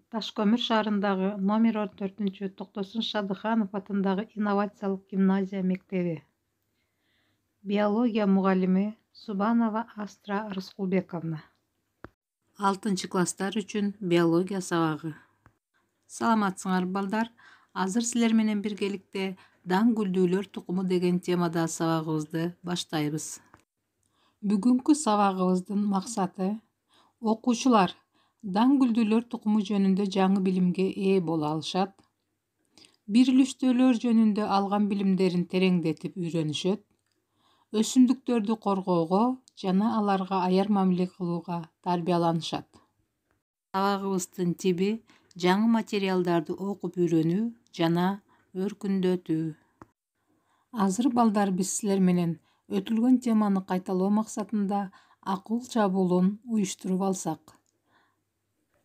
Ташкөмір шаарындагы номер 14 Токтосун Шадыханов атындагы инновациялык гимназия мектеби. Биология мугалими Субанова Астра Рыскулбековна. 6 класстар үчүн биология сабагы. Саламатсыңар балдар. Азыр силер менен биргеликте дан гүлдүүлөр тукуму деген темада сабагыбызды баштайбыз. Бүгүнкү сабагыбыздын максаты окуучулар дан гүлдүүлөр тукуму жөнүндө жаңы билимге ээ боло алышат. Бирилиштөөлөр жөнүндө алган билимдерин тереңдетип үйрөнүшөт. Өсүмдүктөрдү коргоого жана аларга аяр мамиле кылууга тарбияланышат. Сабагыбыздын тиби жаңы материалдарды окуп үйрөнүү жана өркүндөтүү. Азыр балдар биз силер менен өтүлгөн теманы кайталоо максатында акыл чабуулун уюштуруп алсак.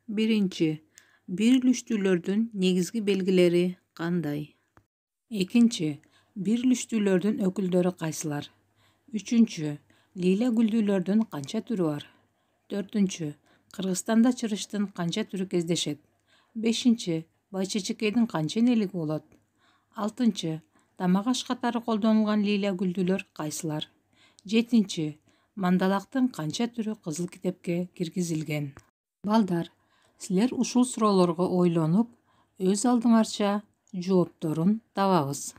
1. Бирилиштүүлөрдүн негизги белгилери кандай? 2. Бирилиштүүлөрдүн өкүлдөрү кайсылар? 3. Лила гүлдүүлөрдүн канча түрү бар? 4. Кыргызстанда чырыштын канча түрү кездешет? 5. Байчечекейдин канча энелиги болот? 6. Тамак аш катары колдонулган лила гүлдүүлөр кайсылар? 7. Мандалактын канча түрү кызыл китепке киргизилген? Балдар, силер ушул суроолорго ойлонуп, өз алдыңарча жоопторун табабыз.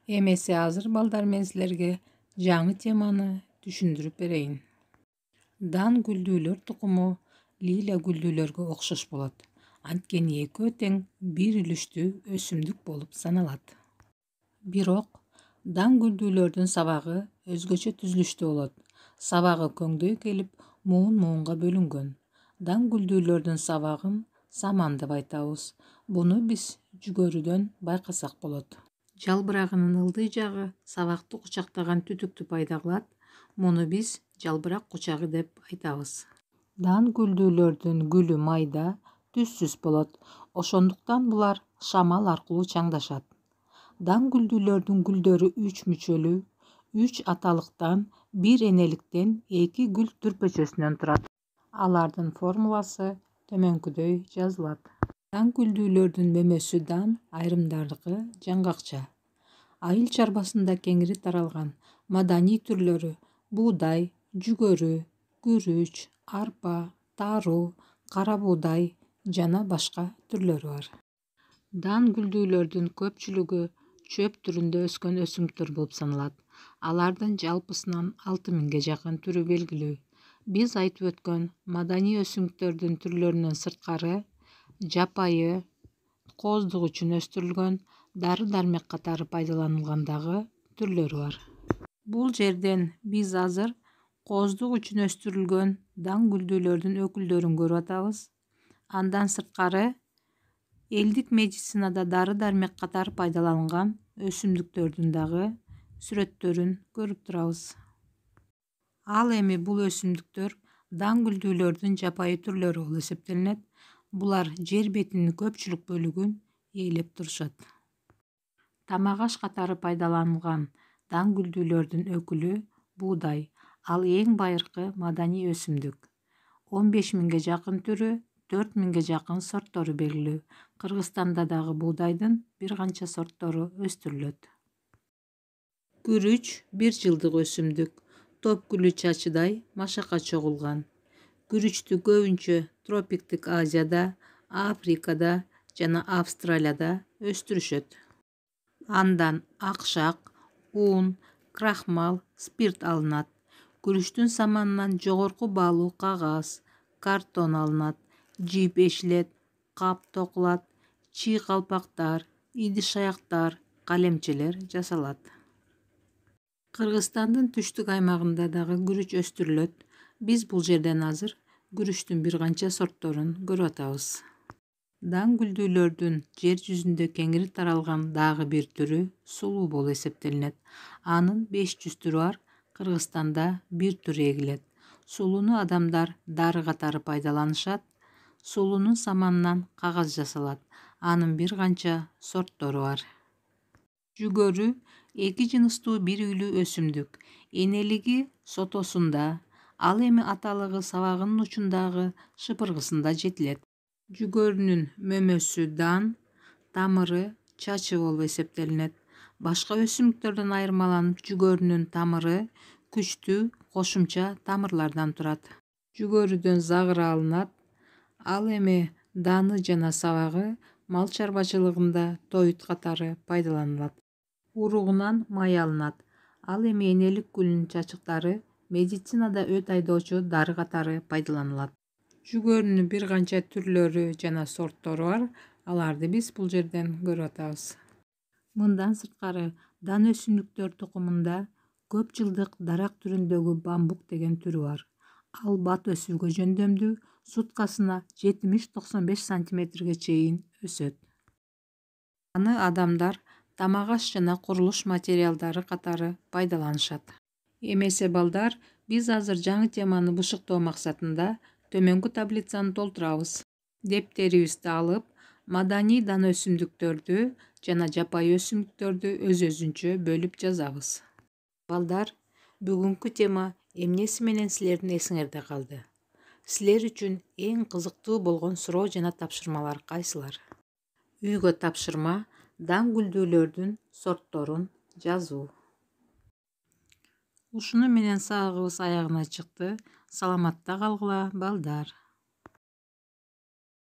Эмесе азыр балдар мен силерге жаңы теманы түшүндүрүп берейин. Дан гүлдүүлөр тукуму лила гүлдүүлөргө окшош болот. Анткени экөө тең бирилиштүү өсүмдүк болуп саналат. Бирок дан гүлдүүлөрдүн сабагы өзгөчө түзүлүштүү болот. Сабагы көңдөй келип, муун-муунга бөлүнгөн. Дан гүлдүүлөрдүн сабагын саман деп айтабыз. Буну биз жүгөрүдөн байкасак болот. Жалбырагынын ылдый жагы сабакты кучактаган түтүктү пайда кылат. Муну биз жалбырак кучагы деп айтабыз. Дан гүлдүүлөрдүн гүлү майда, түссүз болот. Ошондуктан булар шамал аркылуу чаңдашат. Дан гүлдүүлөрдүн гүлдөрү 3 мүчөлүү, 3 аталыктан, 1 энеликтен 2 гүл түрпөчөсүнөн турат. Алардын формуласы төмөнкүдөй жазылат. Дан гүлдүүлөрдүн мөмөсү дан, айрымдардыкы жаңгакча. Айыл чарбасында кеңири таралган. Маданий түрлөрү буудай, жүгөрү, күрүч, арпа, таруу, кара буудай жана башка түрлөрү бар. Дан гүлдүүлөрдүн көпчүлүгү чөп түрүндө өскөн өсүмдүктөр болуп саналат. Алардын жалпысынан 6000ге жакын түрү белгилүү. Биз айтып өткөн маданий өсүмдүктөрдүн түрлөрүнөн сырткары жапайы, кооздук үчүн өстүрүлгөн, дары-дармек катары пайдаланылгандагы түрлөрү бар. Бул жерден биз азыр кооздук үчүн өстүрүлгөн дан гүлдүүлөрдүн өкүлдөрүн көрүп атабыз. Андан сырткары элдик медицинада дары-дармек катары пайдаланган өсүмдүктөрдүн дагы сүрөттөрүн көрүп турабыз. Ал эми бул өсүмдүктөр дан гүлдүүлөрдүн жапайы түрлөрү болуп эсептелинет. Булар жер бетинин көпчүлүк бөлүгүн ээлеп турушат. Тамак аш катары пайдаланылган дан гүлдүүлөрдүн өкүлү буудай. Ал эң байыркы маданий өсүмдүк. 15000ге жакын түрү, 4000ге жакын сорттору белгилүү. Кыргызстанда дагы буудайдын бир канча сорттору өстүрүлөт. Күрүч бир жылдык өсүмдүк. Топ гүлү чачыдай машакка чогулган. Күрүчтү көбүнчө тропиктик Азияда, Африкада жана Австралияда өстүрүшөт. Андан акшак, ун, крахмал, спирт алынат. Күрүчтүн саманынан жогорку баалуу кагаз, картон алынат, жип эшилет, кап токулат, чий калпактар, идиш-аяктар, калемчелер жасалат. Кыргызстандын түштүк аймагында дагы күрүч өстүрүлөт. Биз бул жерден азыр күрүчтүн бир канча сортторун көрүп атабыз. Дан гүлдүүлөрдүн жер жүзүндө кеңири таралган дагы бир түрү сулуу болуп эсептелинет. Анын 500 түрү бар. Кыргызстанда бир түр эгилет. Сулууну адамдар дары катары пайдаланышат. Сулуунун саманынан кагаз жасалат. Анын бир канча сорттору бар. Жүгөрү эки жыныстуу бир үйлүү өсүмдүк. Энелиги сотосунда, ал эми аталыгы сабагынын учундагы шыпыргысында жетилет. Жүгөрүнүн мөмөсү дан, тамыры чачы болуп эсептелинет. Башка өсүмдүктөрдөн айырмаланып, жүгөрүнүн тамыры күчтүү кошумча тамырлардан турат. Жүгөрүдөн загыр алынат. Ал эми даны жана сабагы мал чарбачылыгында тоют катары пайдаланылат. Уругунан май алынат. Ал эми энелик гүлүнүн чачыктары медицинада өт айдоочу дары катары пайдаланылат. Жүгөрүнүн бир канча түрлөрү жана сорттору бар. Аларды биз бул жерден көрүп атабыз. Мындан сырткары, дан өсүмдүктөр тукумунда көп жылдык дарак түрүндөгү бамбук деген түрү бар. Ал бат өсүүгө жөндөмдүү, суткасына 70-95 сантиметрге чейин өсөт. Аны адамдар тамак аш жана курулуш материалдары катары пайдаланышат. Эмесе балдар, биз азыр жаңы теманы бышыктоо максатында төмөнкү таблицаны толтурабыз. Дептерибизди алып, маданий дан өсүмдүктөрдү жана жапайы өсүмдүктөрдү өз-өзүнчө бөлүп жазабыз. Балдар, бүгүнкү тема эмнеси менен силердин эсиңерде калды? Силер үчүн эң кызыктуу болгон суроо жана тапшырмалар кайсылар? Үйгө тапшырма: дан гүлдүүлөрдүн сортторун жазуу. Ушуну менен сабагыбыз аягына чыкты. Саламатта калгыла, балдар.